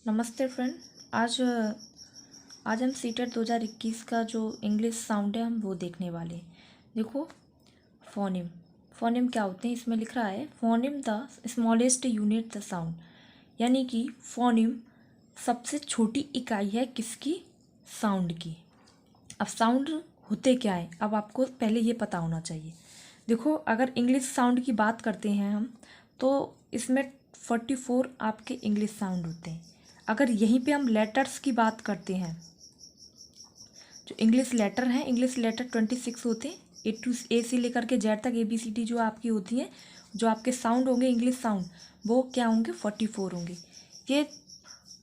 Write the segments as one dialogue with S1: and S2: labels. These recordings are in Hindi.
S1: नमस्ते फ्रेंड। आज आज हम सीटेट 2021 का जो इंग्लिश साउंड है हम वो देखने वाले हैं। देखो, फोनिम। फोनिम क्या होते हैं? इसमें लिख रहा है phoneme the smallest unit the sound, यानी कि फोनिम सबसे छोटी इकाई है किसकी? साउंड की। अब साउंड होते क्या है, अब आपको पहले ये पता होना चाहिए। देखो, अगर इंग्लिश साउंड की बात करते हैं हम, तो इसमें 44 आपके इंग्लिश साउंड होते हैं। अगर यहीं पे हम लेटर्स की बात करते हैं, जो इंग्लिश लेटर हैं, इंग्लिश लेटर 26 होते हैं। ए से लेकर के जेड तक ABCD जो आपकी होती हैं, जो आपके साउंड होंगे इंग्लिश साउंड, वो क्या होंगे? 44 होंगे। ये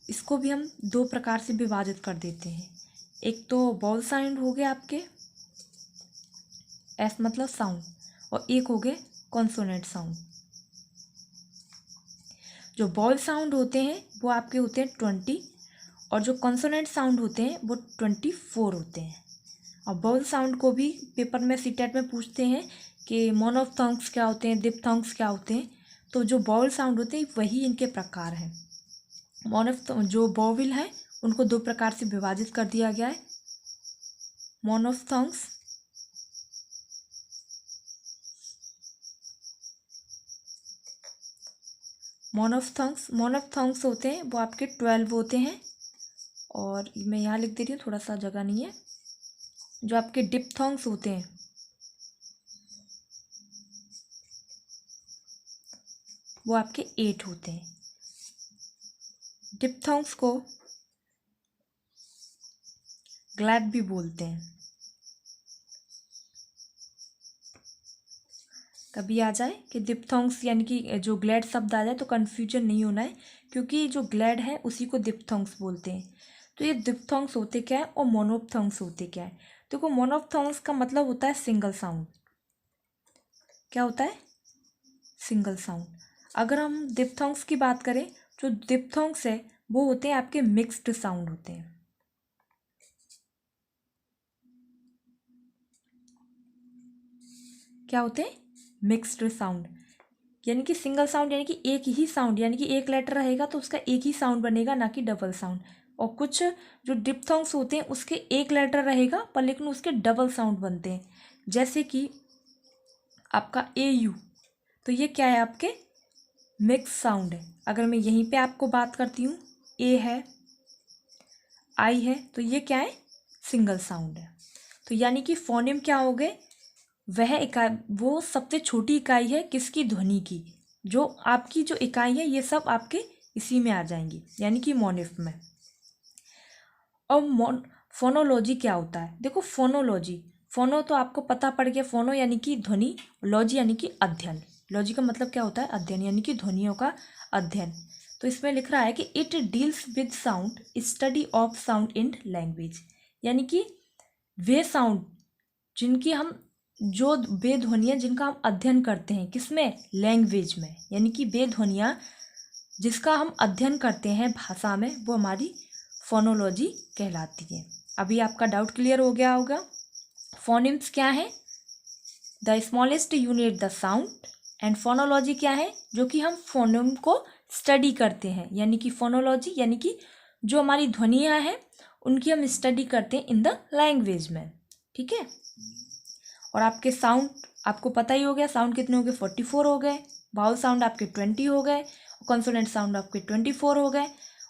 S1: इसको भी हम दो प्रकार से विभाजित कर देते हैं। एक तो वॉवल साउंड हो गए आपके, एस मतलब साउंड, और एक हो गए कॉन्सोनेंट साउंड। जो वॉवल साउंड होते हैं वो आपके होते हैं 20, और जो कॉन्सोनेंट साउंड होते हैं वो 24 होते हैं। और वॉवल साउंड को भी पेपर में सीटेट में पूछते हैं कि मोनोफ्थोंग्स क्या होते हैं, डिप्थोंग्स क्या होते हैं। तो जो वॉवल साउंड होते हैं वही इनके प्रकार हैं। जो वॉवल हैं उनको दो प्रकार से विभाजित कर दिया गया है। मोनोफ्थोंग्स मोनोफ्थोंग्स होते हैं वो आपके 12 होते हैं। और मैं यहाँ लिख दे रही हूँ, थोड़ा सा जगह नहीं है। जो आपके डिप्थोंग्स होते हैं वो आपके 8 होते हैं। डिप्थोंग्स को ग्लैड भी बोलते हैं। कभी आ जाए कि डिप्थोंग्स यानी कि जो ग्लैड शब्द आ जाए तो कन्फ्यूजन नहीं होना है, क्योंकि जो ग्लैड है उसी को डिप्थोंग्स बोलते हैं। तो ये डिप्थोंग्स होते क्या है और मोनोप्थोंग्स होते क्या है? देखो, मोनोप्थोंग्स का मतलब होता है सिंगल साउंड। क्या होता है? Single sound. अगर हम डिप्थोंग्स की बात करें, जो डिप्थोंग्स है वो होते हैं आपके मिक्स्ड साउंड होते हैं। क्या होते हैं? मिक्स्ड साउंड, यानी कि सिंगल साउंड, यानी कि एक ही साउंड, यानी कि एक लेटर रहेगा तो उसका एक ही साउंड बनेगा, ना कि डबल साउंड। और कुछ जो डिप्थोंग्स होते हैं उसके एक लेटर रहेगा पर लेकिन उसके डबल साउंड बनते हैं। जैसे कि आपका AU, तो ये क्या है? आपके मिक्स साउंड है। अगर मैं यहीं पे आपको बात करती हूँ, A है, I है, तो ये क्या है? सिंगल साउंड है। तो यानी कि फोनेम क्या हो गए? वह इकाई, वो सबसे छोटी इकाई है किसकी? ध्वनि की। जो आपकी जो इकाई है ये सब आपके इसी में आ जाएंगी, यानी कि मोनिफ में। और फोनोलॉजी क्या होता है? देखो, फोनोलॉजी, फोनो तो आपको पता पड़ गया, फोनो यानी कि ध्वनि, लॉजी यानी कि अध्ययन। लॉजी का मतलब क्या होता है? अध्ययन, यानी कि ध्वनियों का अध्ययन। तो इसमें लिख रहा है कि it deals with sound, study of sound in language, यानी कि वे साउंड जिनकी हम, जो वे ध्वनियाँ जिनका हम अध्ययन करते हैं, किसमें? लैंग्वेज में, यानी कि वे ध्वनियाँ जिसका हम अध्ययन करते हैं भाषा में, वो हमारी फोनोलॉजी कहलाती है। अभी आपका डाउट क्लियर हो गया होगा। फोनिम्स क्या है? The smallest unit the sound. And phonology क्या है? जो कि हम फोनिम को स्टडी करते हैं, यानी कि फोनोलॉजी यानी कि जो हमारी ध्वनियाँ हैं उनकी हम स्टडी करते हैं इन द लैंग्वेज में। ठीक है। और आपके साउंड आपको पता ही हो गया, साउंड कितने हो गए? 44 हो गए। वाउल साउंड आपके 20 हो गए, कॉन्सोनेंट साउंड आपके 24 हो गए।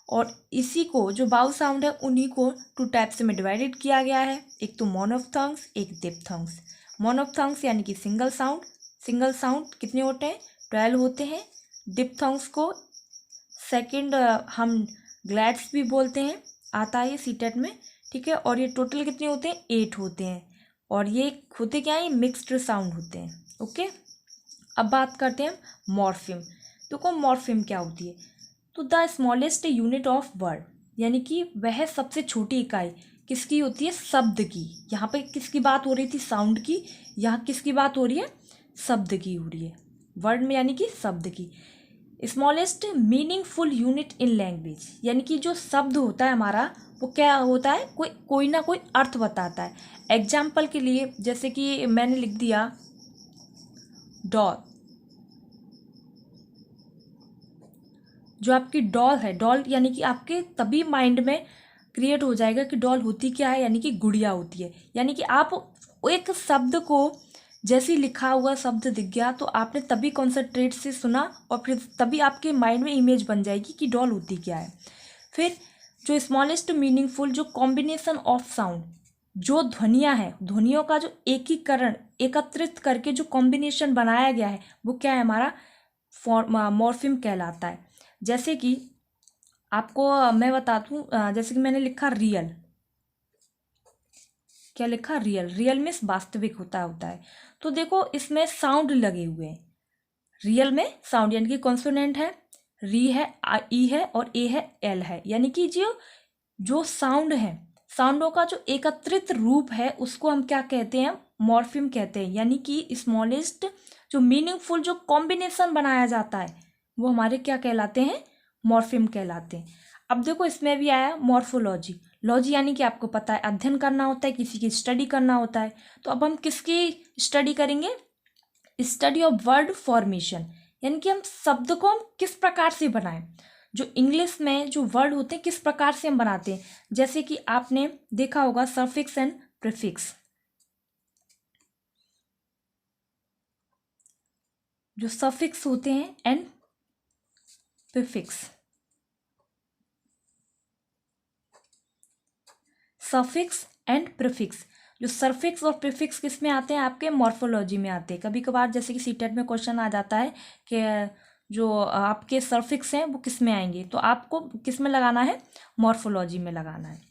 S1: और इसी को, जो वाउल साउंड है, उन्हीं को 2 टाइप्स में डिवाइडेड किया गया है। एक तो मोनोफ्थोंग्स, एक डिप्थोंग्स। मोनोफ्थोंग्स यानी कि सिंगल साउंड। सिंगल साउंड कितने होते हैं? 12 होते हैं। डिप्थोंग्स को सेकंड हम ग्लैड्स भी बोलते हैं, आता है ये सीटेट में। ठीक है। और ये टोटल कितने होते हैं? 8 होते हैं। और ये होते क्या है? मिक्स्ड साउंड होते हैं। ओके। अब बात करते हैं हम मॉर्फिम। देखो, मॉर्फिम क्या होती है? तो the smallest unit of word, यानी कि वह सबसे छोटी इकाई किसकी होती है? शब्द की। यहाँ पे किसकी बात हो रही थी? साउंड की। यहाँ किसकी बात हो रही है? शब्द की हो रही है। वर्ड में यानी कि शब्द की। Smallest meaningful unit in language, यानी कि जो शब्द होता है हमारा, वो क्या होता है? कोई ना कोई अर्थ बताता है। एग्जाम्पल के लिए, जैसे कि मैंने लिख दिया डॉग, जो आपकी डॉल है, डॉल यानी कि आपके तभी माइंड में क्रिएट हो जाएगा कि डॉल होती क्या है, यानी कि गुड़िया होती है। यानी कि आप एक शब्द को जैसे ही लिखा हुआ शब्द दिख गया तो आपने तभी कॉन्सेंट्रेट से सुना और फिर तभी आपके माइंड में इमेज बन जाएगी कि डॉल होती क्या है। फिर जो स्मॉलेस्ट मीनिंगफुल जो कॉम्बिनेशन ऑफ साउंड, जो ध्वनियाँ हैं, ध्वनियों का जो एकीकरण एकत्रित करके जो कॉम्बिनेशन बनाया गया है वो क्या है, हमारा मॉर्फिम कहलाता है। जैसे कि आपको मैं बता दूं, जैसे कि मैंने लिखा रियल, क्या लिखा, रियल, रियल में वास्तविक होता है। तो देखो इसमें साउंड लगे हुए हैं, रियल में साउंड यानी कि कॉन्सोनेंट है, री है, ई है और ए है, एल है। यानी कि जो साउंड है, साउंडों का जो एकत्रित रूप है उसको हम क्या कहते हैं, मॉर्फिम कहते हैं। यानी कि स्मॉलेस्ट जो मीनिंगफुल जो कॉम्बिनेशन बनाया जाता है वो हमारे क्या कहलाते हैं, मॉर्फिम कहलाते हैं। अब देखो इसमें भी आया मॉर्फोलॉजी। लॉजी यानी कि आपको पता है अध्ययन करना होता है, किसी की स्टडी करना होता है। तो अब हम किसकी स्टडी करेंगे, स्टडी ऑफ वर्ड फॉर्मेशन, यानी कि हम शब्द को हम किस प्रकार से बनाएं, जो इंग्लिश में जो वर्ड होते हैं किस प्रकार से हम बनाते हैं। जैसे कि आपने देखा होगा सफिक्स एंड प्रीफिक्स, जो सफिक्स होते हैं and prefix, suffix and prefix. जो सफिक्स और प्रीफिक्स किस में आते हैं, आपके मॉर्फोलॉजी में आते हैं। कभी कभार जैसे कि सीटेट में क्वेश्चन आ जाता है कि जो आपके सफिक्स हैं वो किस में आएंगे, तो आपको किस में लगाना है, मॉर्फोलॉजी में लगाना है।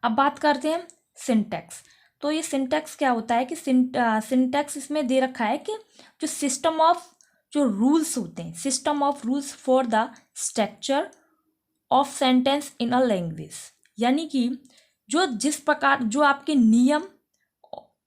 S1: अब बात करते हैं सिंटैक्स। तो ये सिंटैक्स क्या होता है कि सिंटैक्स इसमें दे रखा है कि जो सिस्टम ऑफ जो रूल्स होते हैं, system of rules for the structure of sentence in a language. यानी कि जो जिस प्रकार जो आपके नियम,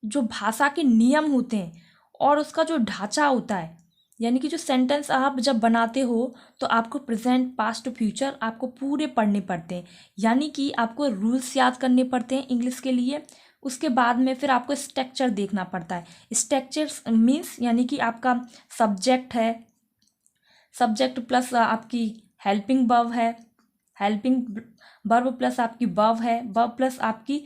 S1: जो भाषा के नियम होते हैं और उसका जो ढांचा होता है, यानी कि जो सेंटेंस आप जब बनाते हो तो आपको प्रेजेंट पास्ट फ्यूचर आपको पूरे पढ़ने पड़ते हैं। यानी कि आपको रूल्स याद करने पड़ते हैं इंग्लिश के लिए। उसके बाद में फिर आपको स्ट्रक्चर देखना पड़ता है। स्ट्रक्चर मीन्स यानी कि आपका सब्जेक्ट है, सब्जेक्ट प्लस आपकी हेल्पिंग वर्ब है, हेल्पिंग वर्ब प्लस आपकी वर्ब है, वर्ब प्लस आपकी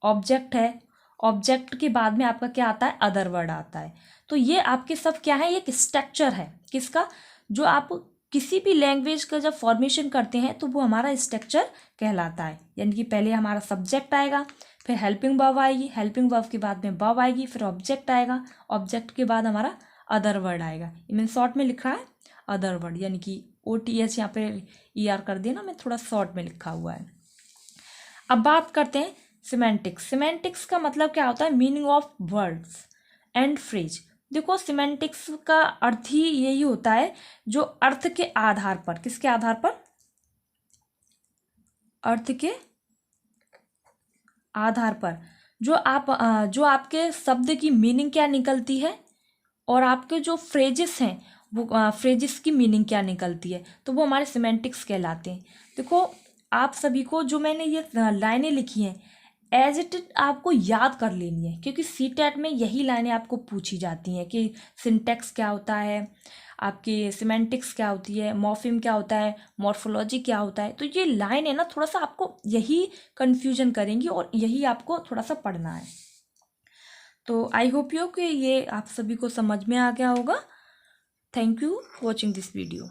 S1: ऑब्जेक्ट है, ऑब्जेक्ट के बाद में आपका क्या आता है, अदर वर्ड आता है। तो ये आपके सब क्या है, एक स्ट्रक्चर है किसका, जो आप किसी भी लैंग्वेज का जब फॉर्मेशन करते हैं तो वो हमारा स्ट्रक्चर कहलाता है। यानी कि पहले हमारा सब्जेक्ट आएगा, फिर हेल्पिंग वर्ब आएगी, हेल्पिंग वर्ब के बाद में वर्ब आएगी, फिर ऑब्जेक्ट आएगा, ऑब्जेक्ट के बाद हमारा अदर वर्ड आएगा। मैंने शॉर्ट में लिखा है अदर वर्ड, यानी कि OTH यहाँ पे ER कर दिया ना, मैं थोड़ा शॉर्ट में लिखा हुआ है। अब बात करते हैं सिमेंटिक्स। सिमेंटिक्स का मतलब क्या होता है, meaning of words and phrase. देखो सिमेंटिक्स का अर्थ ही यही होता है, जो अर्थ के आधार पर, किसके आधार पर, अर्थ के आधार पर जो आपके शब्द की मीनिंग क्या निकलती है और आपके जो फ्रेजेस हैं वो फ्रेजेस की मीनिंग क्या निकलती है, तो वो हमारे सिमेंटिक्स कहलाते हैं। देखो आप सभी को जो मैंने ये लाइनें लिखी हैं एज इट आपको याद कर लेनी है, क्योंकि सीटेट में यही लाइनें आपको पूछी जाती हैं कि सिंटैक्स क्या होता है, आपकी सिमेंटिक्स क्या होती है, मॉर्फिम क्या होता है, मॉर्फोलॉजी क्या होता है। तो ये लाइन है ना, थोड़ा सा आपको यही कन्फ्यूजन करेंगी और यही आपको थोड़ा सा पढ़ना है। तो आई होप यू कि ये आप सभी को समझ में आ गया होगा। Thank you for watching this video.